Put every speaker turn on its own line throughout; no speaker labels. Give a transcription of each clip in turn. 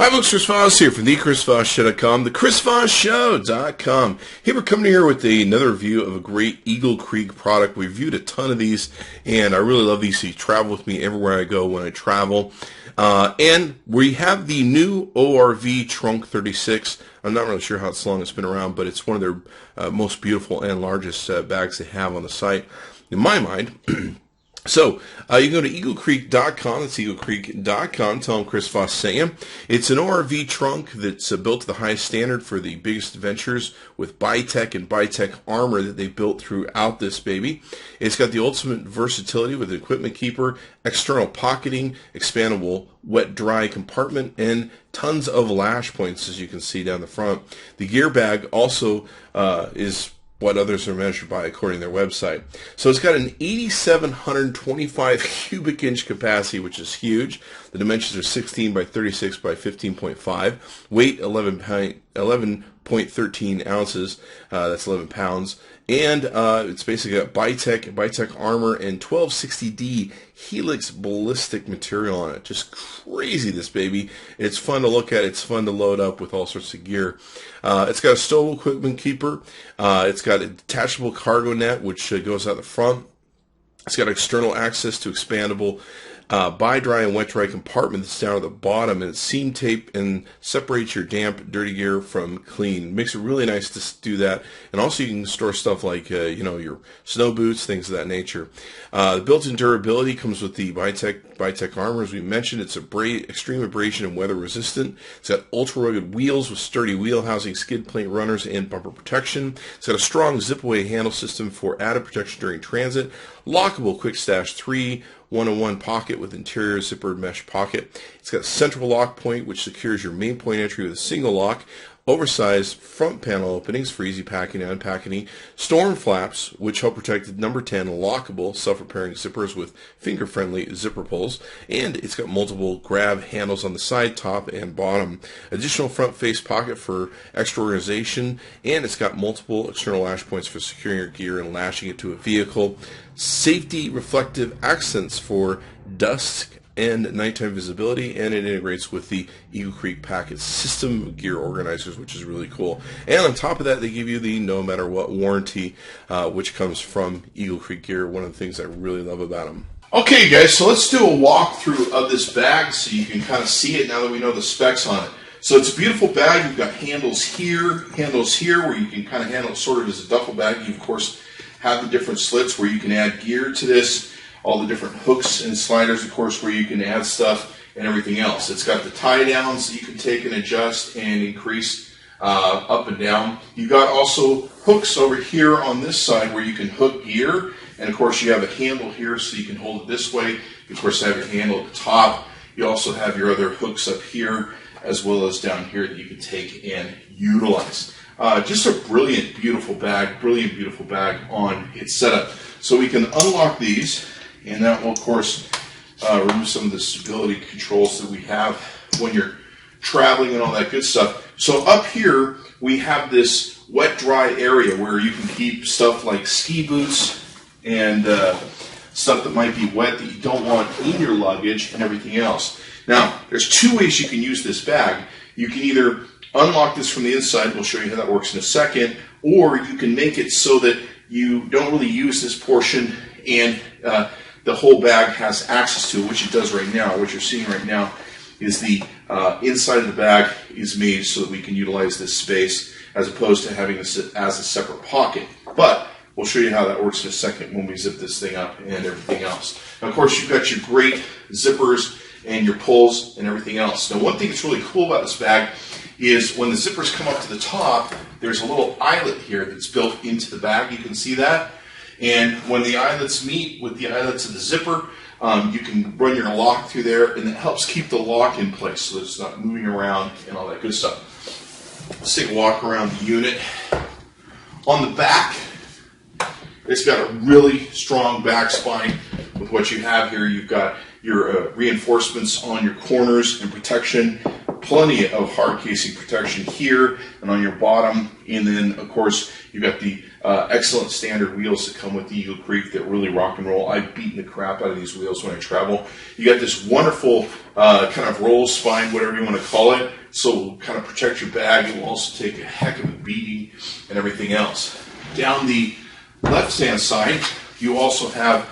Hi folks, Chris Voss here from the Chris Voss Show.com, the Chris Voss Show.com. Hey, we're coming here with another review of a great Eaglecreek product. We reviewed a ton of these, and I really love these. So you travel with me everywhere I go when I travel. And we have the new ORV Trunk 36. I'm not really sure how long it's been around, but it's one of their most beautiful and largest bags they have on the site, in my mind. So, you can go to Eaglecreek.com, that's Eaglecreek.com, tell them Chris Voss sent you. It's an ORV trunk that's built to the highest standard for the biggest adventures with Bi-Tech and Bi-Tech armor that they built throughout this baby. It's got the ultimate versatility with an equipment keeper, external pocketing, expandable wet-dry compartment, and tons of lash points, as you can see down the front. The gear bag also is what others are measured by according to their website. So it's got an 8,725 cubic inch capacity, which is huge. The dimensions are 16 by 36 by 15.5. Weight 11.13 ounces. That's 11 pounds. And it's basically got Bi-Tech armor and 1260D Helix ballistic material on it. Just crazy, this baby. It's fun to look at. It's fun to load up with all sorts of gear. It's got a stowable equipment keeper. It's got a detachable cargo net, which goes out the front. It's got external access to expandable bi-dry and wet-dry compartment that's down at the bottom, and it's seam tape and separates your damp, dirty gear from clean. It makes it really nice to do that. And also you can store stuff like, your snow boots, things of that nature. The built-in durability comes with the Bi-Tech armor. As we mentioned, it's extreme abrasion and weather resistant. It's got ultra-rugged wheels with sturdy wheel housing, skid plate runners, and bumper protection. It's got a strong zip-away handle system for added protection during transit. Lockable quick stash 3 1-in-1 pocket with interior zippered mesh pocket. It's got a central lock point which secures your main point entry with a single lock. Oversized front panel openings for easy packing and unpacking. Storm flaps, which help protect the number 10 lockable self-repairing zippers with finger-friendly zipper pulls. And it's got multiple grab handles on the side, top, and bottom. Additional front face pocket for extra organization. And it's got multiple external lash points for securing your gear and lashing it to a vehicle. Safety reflective accents for dusk and nighttime visibility, and it integrates with the Eaglecreek packet system gear organizers, which is really cool. And on top of that, they give you the no matter what warranty, which comes from Eaglecreekgear, one of the things I really love about them. Okay, guys, so let's do a walkthrough of this bag so you can kind of see it now that we know the specs on it. So it's a beautiful bag. You've got handles here, where you can kind of handle it sort of as a duffel bag. You, of course, have the different slits where you can add gear to this. All the different hooks and sliders, of course, where you can add stuff and everything else. It's got the tie downs that you can take and adjust and increase up and down. You've got also hooks over here on this side where you can hook gear. And of course, you have a handle here so you can hold it this way. You, of course, have your handle at the top. You also have your other hooks up here as well as down here that you can take and utilize. Just a brilliant, beautiful bag on its setup. So we can unlock these. And that will, of course, remove some of the stability controls that we have when you're traveling and all that good stuff. So up here, we have this wet-dry area where you can keep stuff like ski boots and stuff that might be wet that you don't want in your luggage and everything else. Now, there's two ways you can use this bag. You can either unlock this from the inside, we'll show you how that works in a second, or you can make it so that you don't really use this portion and the whole bag has access to it, which it does right now. What you're seeing right now is the inside of the bag is made so that we can utilize this space as opposed to having this as a separate pocket. But we'll show you how that works in a second when we zip this thing up and everything else. Now, of course, you've got your great zippers and your pulls and everything else. Now, one thing that's really cool about this bag is when the zippers come up to the top, there's a little eyelet here that's built into the bag. You can see that. And when the eyelets meet with the eyelets of the zipper, you can run your lock through there, and it helps keep the lock in place so that it's not moving around and all that good stuff. Let's take a walk around the unit. On the back, it's got a really strong back spine with what you have here. You've got your reinforcements on your corners and protection, plenty of hard casing protection here and on your bottom, and then of course you've got the excellent standard wheels that come with the Eaglecreek that really rock and roll. I've beaten the crap out of these wheels when I travel. You got this wonderful kind of roll spine, whatever you want to call it, so it will kind of protect your bag. It will also take a heck of a beating and everything else. Down the left-hand side, you also have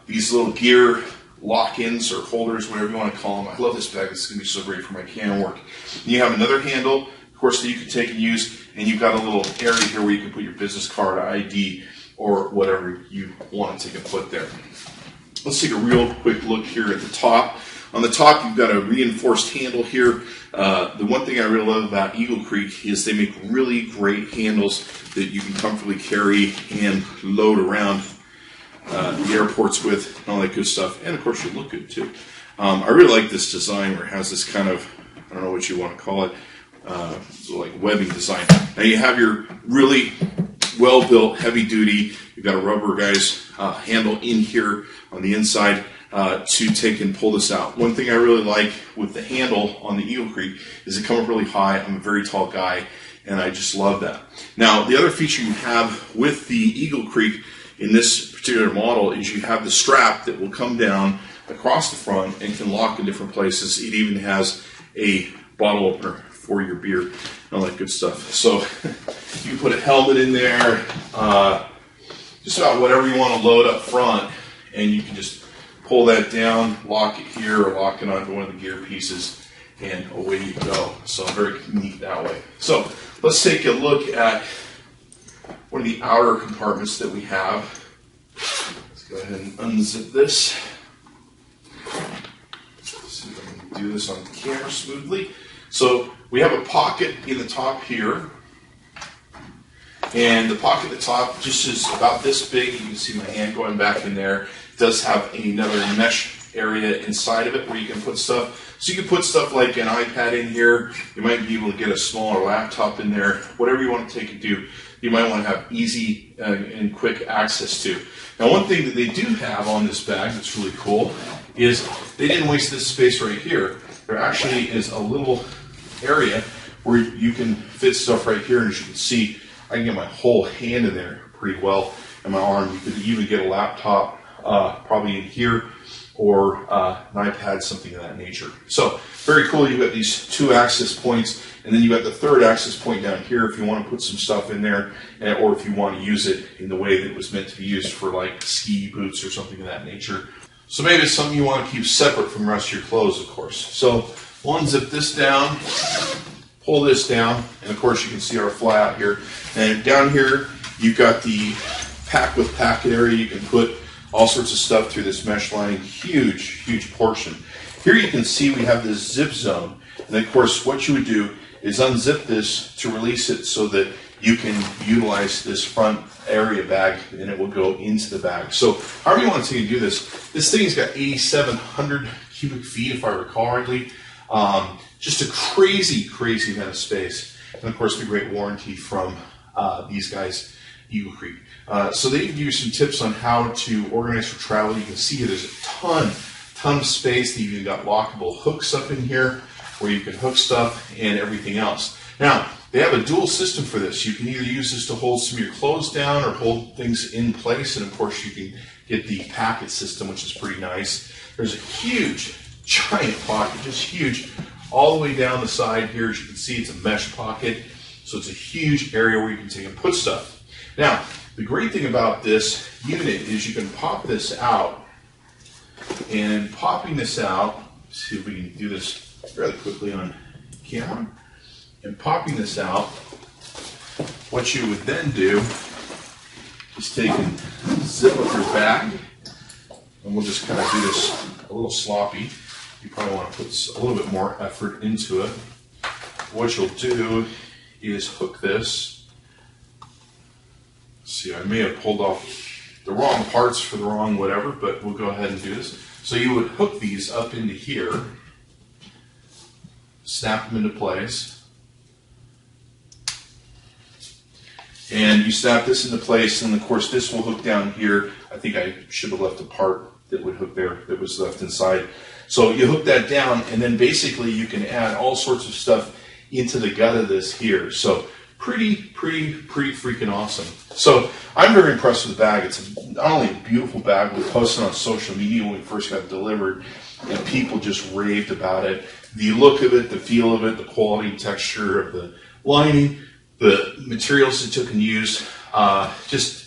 these little gear lock-ins or holders, whatever you want to call them. I love this bag. It's going to be so great for my can work. And you have another handle, of course, that you can take and use, and you've got a little area here where you can put your business card, ID, or whatever you want to take and put there. Let's take a real quick look here at the top. On the top, you've got a reinforced handle here. The one thing I really love about Eaglecreek is they make really great handles that you can comfortably carry and load around the airports with and all that good stuff. And of course, you look good too. I really like this design where it has this kind of, I don't know what you want to call it, like webbing design. Now you have your really well-built, heavy-duty, you've got a rubber handle in here on the inside to take and pull this out. One thing I really like with the handle on the Eaglecreek is it comes up really high. I'm a very tall guy, and I just love that. Now, the other feature you have with the Eaglecreek in this particular model is you have the strap that will come down across the front and can lock in different places. It even has a bottle opener for your beer and all that good stuff. So you can put a helmet in there, just about whatever you want to load up front, and you can just pull that down, lock it here, or lock it onto one of the gear pieces, and away you go. So very neat that way. So let's take a look at one of the outer compartments that we have. Let's go ahead and unzip this. See if I can do this on the camera smoothly. So we have a pocket in the top here. And the pocket at the top just is about this big. You can see my hand going back in there. It does have another mesh area inside of it where you can put stuff. So you can put stuff like an iPad in here. You might be able to get a smaller laptop in there. Whatever you want to take and do, you might want to have easy and quick access to. Now, one thing that they do have on this bag that's really cool is they didn't waste this space right here. There actually is a little area where you can fit stuff right here, and as you can see, I can get my whole hand in there pretty well, and my arm. You could even get a laptop probably in here, or an iPad, something of that nature. So very cool. You've got these two access points, and then you've got the third access point down here if you want to put some stuff in there, or if you want to use it in the way that it was meant to be used for like ski boots or something of that nature. So maybe it's something you want to keep separate from the rest of your clothes, of course. So we'll unzip this down, pull this down, and of course you can see our fly out here. And down here, you've got the pack with packet area. You can put all sorts of stuff through this mesh lining. Huge, huge portion. Here you can see we have this zip zone. And of course, what you would do is unzip this to release it so that you can utilize this front area bag and it will go into the bag. So however you want to do this thing's got 8,700 cubic feet, if I recall rightly. Just a crazy, crazy amount of space. And of course, the great warranty from these guys, Eaglecreek. So they give you some tips on how to organize for travel. You can see here there's a ton of space. They've even got lockable hooks up in here where you can hook stuff and everything else. Now, they have a dual system for this. You can either use this to hold some of your clothes down or hold things in place. And of course, you can get the packet system, which is pretty nice. There's a huge, giant pocket, just huge, all the way down the side here. As you can see, it's a mesh pocket. So it's a huge area where you can take and put stuff. Now, the great thing about this unit is you can pop this out. And popping this out, let's see if we can do this fairly quickly on camera. And popping this out, what you would then do is take and zip up your bag. And we'll just kind of do this a little sloppy. You probably want to put a little bit more effort into it. What you'll do is hook this. See, I may have pulled off the wrong parts for the wrong whatever, but we'll go ahead and do this. So you would hook these up into here, snap them into place, and you snap this into place, and of course this will hook down here. I think I should have left a part that would hook there that was left inside. So you hook that down, and then basically you can add all sorts of stuff into the gut of this here. So pretty freaking awesome. So I'm very impressed with the bag. It's not only a beautiful bag, we posted on social media when we first got it delivered, and people just raved about it. The look of it, the feel of it, the quality and texture of the lining, the materials it took and used, just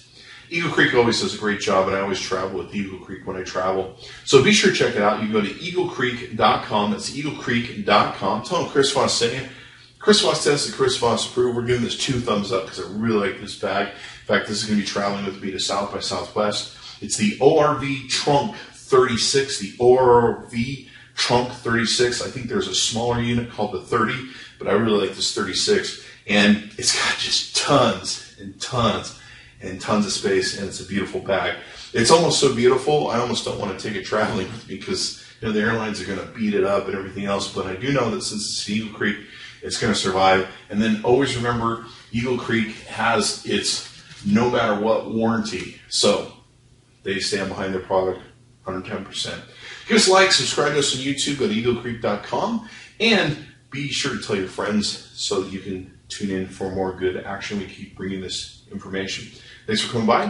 Eaglecreek always does a great job, and I always travel with Eaglecreek when I travel. So be sure to check it out. You can go to Eaglecreek.com. That's Eaglecreek.com. Tell them Chris Voss saying it. Chris Voss tested, Chris Voss approved. We're giving this 2 thumbs up because I really like this bag. In fact, this is going to be traveling with me to South by Southwest. It's the ORV Trunk 36, the ORV Trunk 36. I think there's a smaller unit called the 30, but I really like this 36. And it's got just tons and tons and tons of space, and it's a beautiful bag. It's almost so beautiful, I almost don't want to take it traveling with me because the airlines are going to beat it up and everything else, but I do know that since it's Eaglecreek, it's going to survive. And then always remember, Eaglecreek has its no matter what warranty, so they stand behind their product 110%. Give us a like, subscribe to us on YouTube, go to Eaglecreek.com, and be sure to tell your friends so that you can tune in for more good action. We keep bringing this information. Thanks for coming by.